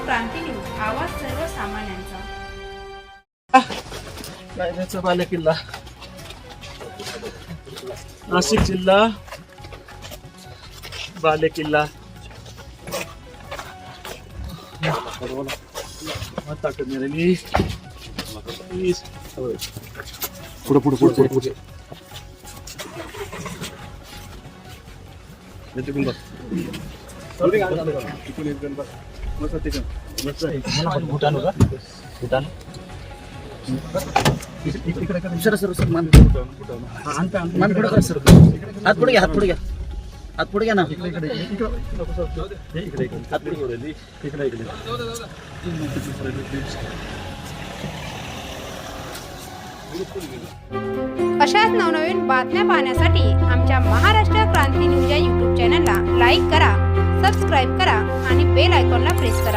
क्रांती news, आवाज सर्वसामान्यांचा. रायगडचा बालेकिल्ला, नाशिक जिल्हा बालेकिल्ला. ताकद मिळाली. पुढे पुढे पुढे पुढे पुढे भूटान होता. भूटान सर सर सर मान मान पुढे कर सर. हात पुढे घ्या, हात पुढे घ्या, हात पुढे घ्या ना. इकडे इकडे इकडे हात पुढे करू दे. इकडे इकडे अशाच नवनवीन बातम्या पाहण्यासाठी आमच्या महाराष्ट्र क्रांती न्यूज या यूट्यूब चॅनलला लाईक करा, सबस्क्राईब करा आणि बेल आयकॉनला प्रेस करा.